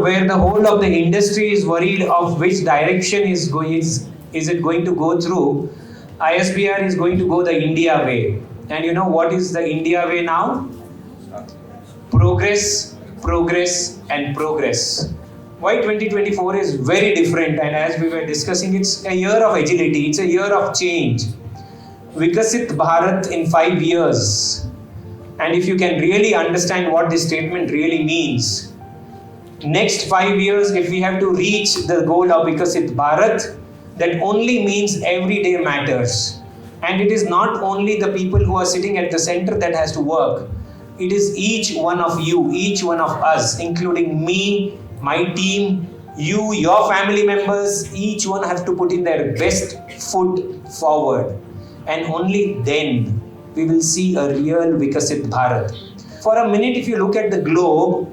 where the whole of the industry is worried of which direction is it going to go through, ISBR is going to go the India way. And you know what is the India way now? Progress, progress and progress. Why 2024 is very different, and as we were discussing, it's a year of agility, it's a year of change. Vikasit Bharat in 5 years. And if you can really understand what this statement really means, next 5 years, if we have to reach the goal of Vikasit Bharat, that only means every day matters. And it is not only the people who are sitting at the center that has to work. It is each one of you, each one of us, including me, my team, you, your family members, each one have to put in their best foot forward. And only then we will see a real Vikasit Bharat. For a minute, if you look at the globe,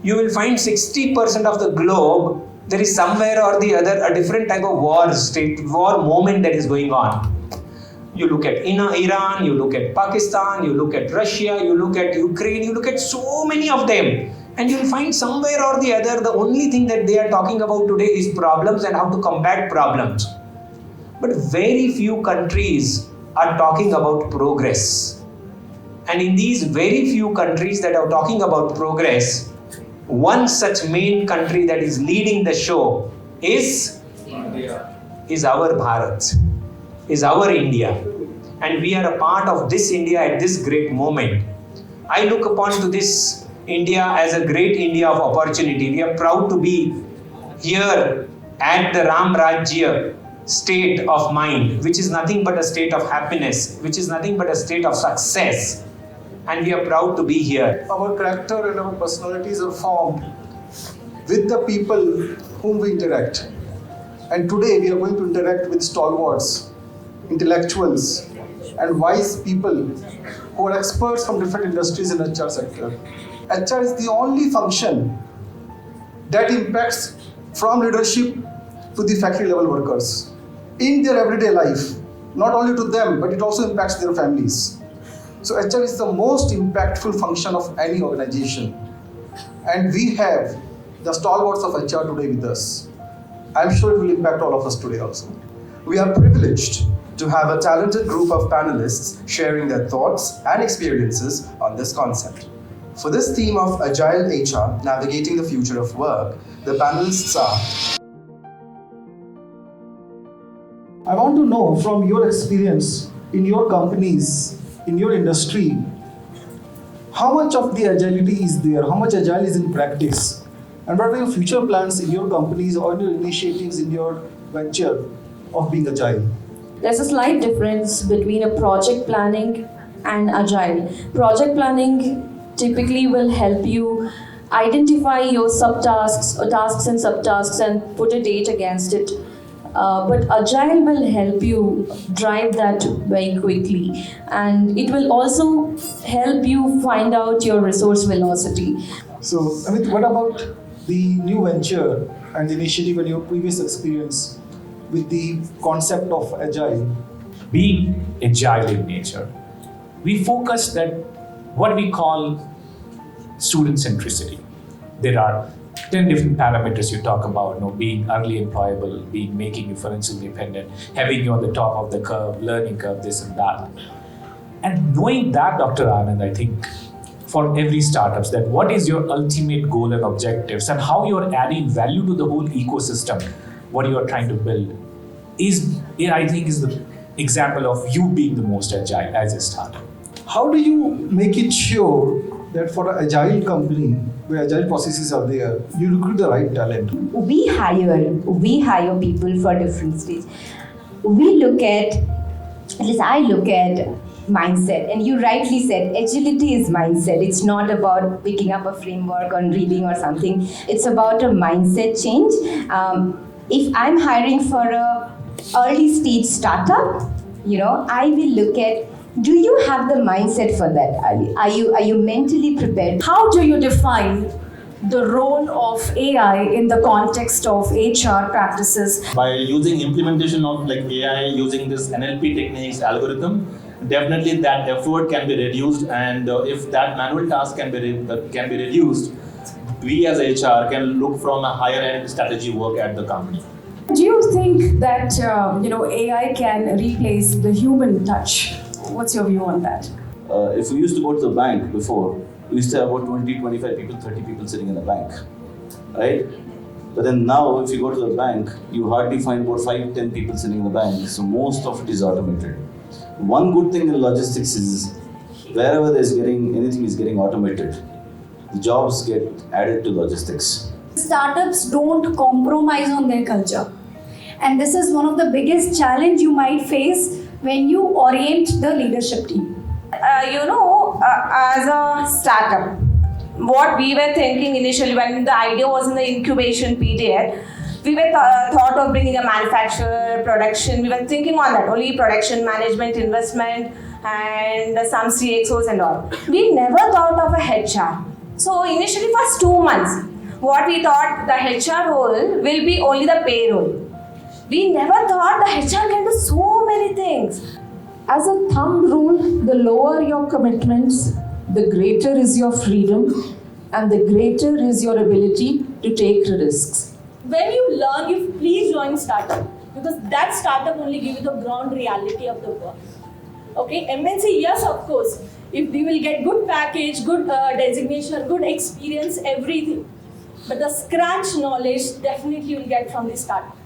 you will find 60% of the globe, there is somewhere or the other a different type of war moment that is going on. You look at Iran, you look at Pakistan, you look at Russia, you look at Ukraine, you look at so many of them. And you'll find somewhere or the other, the only thing that they are talking about today is problems and how to combat problems. But very few countries are talking about progress. And in these very few countries that are talking about progress, one such main country that is leading the show is India. Is our Bharat, is our India. And we are a part of this India at this great moment. I look upon to this India as a great India of opportunity. We are proud to be here at the Ram Rajya state of mind, which is nothing but a state of happiness, which is nothing but a state of success. And we are proud to be here. Our character and our personalities are formed with the people whom we interact. And today we are going to interact with stalwarts, intellectuals, and wise people who are experts from different industries in HR sector. HR is the only function that impacts from leadership to the factory level workers in their everyday life, not only to them, but it also impacts their families. So HR is the most impactful function of any organization. And we have the stalwarts of HR today with us. I'm sure it will impact all of us today also. We are privileged to have a talented group of panelists sharing their thoughts and experiences on this concept. For this theme of Agile HR, Navigating the Future of Work, the panelists are... I want to know from your experience in your companies, in your industry, how much of the agility is there, how much agile is in practice, and what are your future plans in your companies or your initiatives in your venture of being agile? There's a slight difference between a project planning and agile. Project planning typically will help you identify your subtasks or tasks and subtasks and put a date against it. But agile will help you drive that very quickly, and it will also help you find out your resource velocity. So, Amit, what about the new venture and the initiative and your previous experience with the concept of agile? Being agile in nature, we focus that what we call student centricity. There are 10 different parameters you talk about, being early employable, making you financially independent, having you on the top of the curve, learning curve, this and that. And knowing that, Dr. Anand, I think for every startups, that what is your ultimate goal and objectives and how you're adding value to the whole ecosystem, what you are trying to build, is the example of you being the most agile as a startup. How do you make it sure that for an agile company, where agile processes are there, you recruit the right talent? We hire people for different stages. I look at mindset, and you rightly said agility is mindset. It's not about picking up a framework or reading or something. It's about a mindset change. If I'm hiring for a early stage startup, I will look at, do you have the mindset for that? Are you mentally prepared? How do you define the role of AI in the context of HR practices? By using implementation of AI, using this NLP techniques, algorithm, definitely that effort can be reduced, and if that manual task can be reduced, we as HR can look from a higher end strategy work at the company. Do you think that AI can replace the human touch? What's your view on that? If we used to go to the bank before, we used to have about 20, 25 people, 30 people sitting in the bank, right? But then now, if you go to the bank, you hardly find about 5, 10 people sitting in the bank. So most of it is automated. One good thing in logistics is wherever anything is getting automated, the jobs get added to logistics. Startups don't compromise on their culture. And this is one of the biggest challenge you might face when you orient the leadership team. As a startup, what we were thinking initially when the idea was in the incubation period, we were thought of bringing a manufacturer, production. We were thinking on that, only production management, investment, and some CXOs and all. We never thought of a HR. So initially, first 2 months, what we thought the HR role will be only the payroll. We never thought the HR can do so many things. As a thumb rule, the lower your commitments, the greater is your freedom and the greater is your ability to take risks. When you learn, you please join startup, because that startup only give you the ground reality of the work. Okay, MNC, yes, of course. If we will get good package, good designation, good experience, everything. But the scratch knowledge definitely you will get from the startup.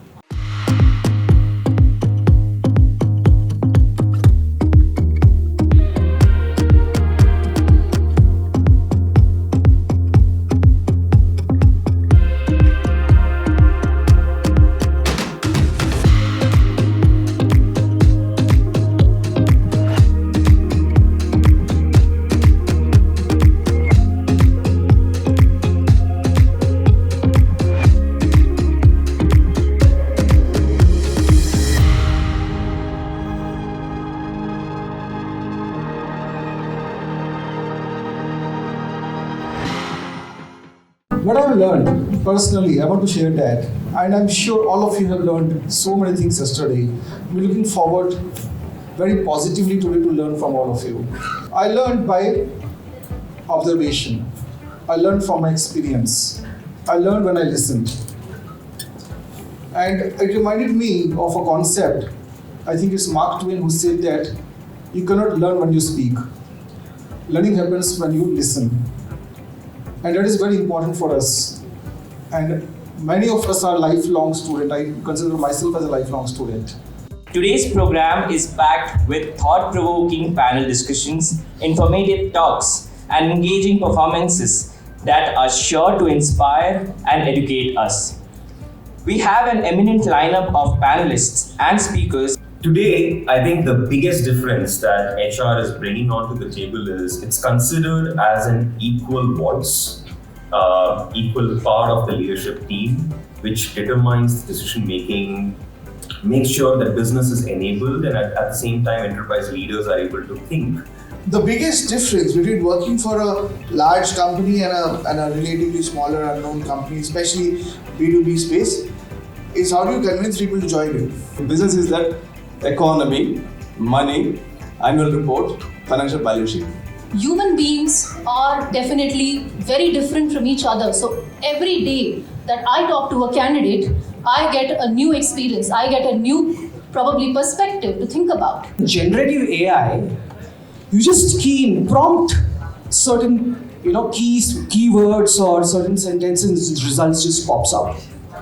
What I've learned personally, I want to share that, and I'm sure all of you have learned so many things yesterday. We're looking forward very positively today to learn from all of you. I learned by observation. I learned from my experience. I learned when I listened. And it reminded me of a concept. I think it's Mark Twain who said that you cannot learn when you speak. Learning happens when you listen. And that is very important for us. And many of us are lifelong students. I consider myself as a lifelong student. Today's program is packed with thought-provoking panel discussions, informative talks, and engaging performances that are sure to inspire and educate us. We have an eminent lineup of panelists and speakers. Today, I think the biggest difference that HR is bringing onto the table is it's considered as an equal voice, equal part of the leadership team, which determines decision making, makes sure that business is enabled, and at the same time, enterprise leaders are able to think. The biggest difference between working for a large company and a relatively smaller unknown company, especially B2B space, is how do you convince people to join you? Business is that economy, money, annual report, financial balance sheet. Human beings are definitely very different from each other. So every day that I talk to a candidate, I get a new experience. I get a new, probably, perspective to think about. Generative AI, you just prompt certain keywords or certain sentences, results just pops out.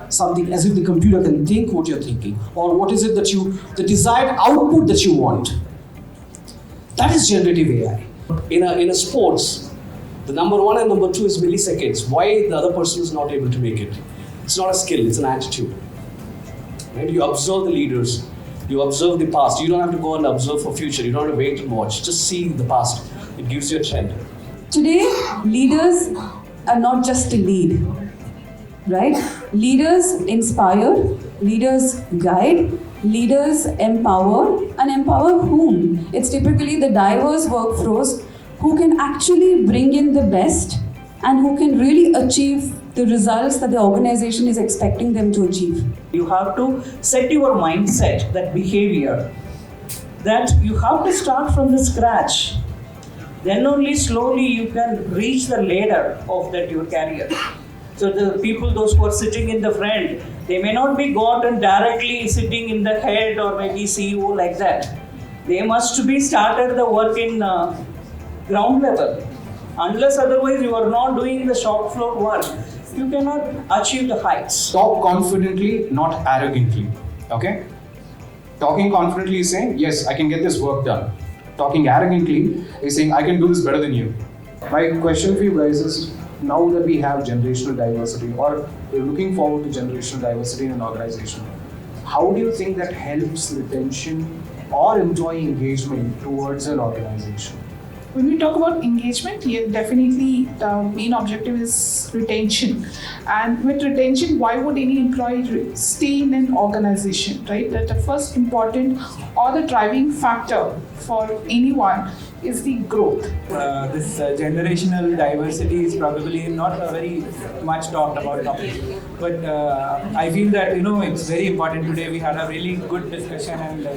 Something as if the computer can think what you're thinking, or what is it that the desired output that you want. That is generative AI. In a sports, the number 1 and number 2 is milliseconds. Why the other person is not able to make it? It's not a skill, it's an attitude. Right? You observe the leaders, you observe the past. You don't have to go and observe for future. You don't have to wait and watch. Just see the past. It gives you a trend. Today, leaders are not just to lead, right? Leaders inspire, leaders guide, leaders empower, and empower whom? It's typically the diverse workforce who can actually bring in the best and who can really achieve the results that the organization is expecting them to achieve. You have to set your mindset, that behavior, that you have to start from the scratch. Then only slowly you can reach the ladder of that your career. So the people, those who are sitting in the front, they may not be gotten directly sitting in the head or maybe CEO like that. They must be started the work in ground level. Unless otherwise you are not doing the shop floor work, you cannot achieve the heights. Talk confidently, not arrogantly. Okay? Talking confidently is saying, yes, I can get this work done. Talking arrogantly is saying, I can do this better than you. My question for you guys is, now that we have generational diversity, or we're looking forward to generational diversity in an organization, how do you think that helps retention or employee engagement towards an organization? When we talk about engagement, yeah, definitely the main objective is retention. And with retention, why would any employee stay in an organization, right? That the first important or the driving factor for anyone is the growth. This generational diversity is probably not a very much talked about topic, but I feel that it's very important. Today we had a really good discussion, and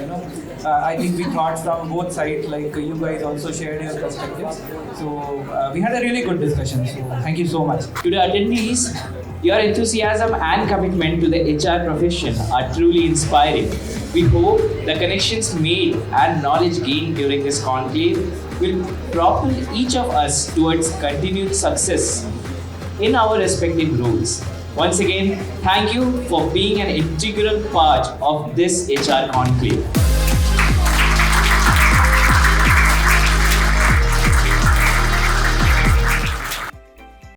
I think we thought from both sides, like you guys also shared your perspectives. So we had a really good discussion. So thank you so much. To the attendees, your enthusiasm and commitment to the HR profession are truly inspiring. We hope the connections made and knowledge gained during this conclave will propel each of us towards continued success in our respective roles. Once again, thank you for being an integral part of this HR conclave.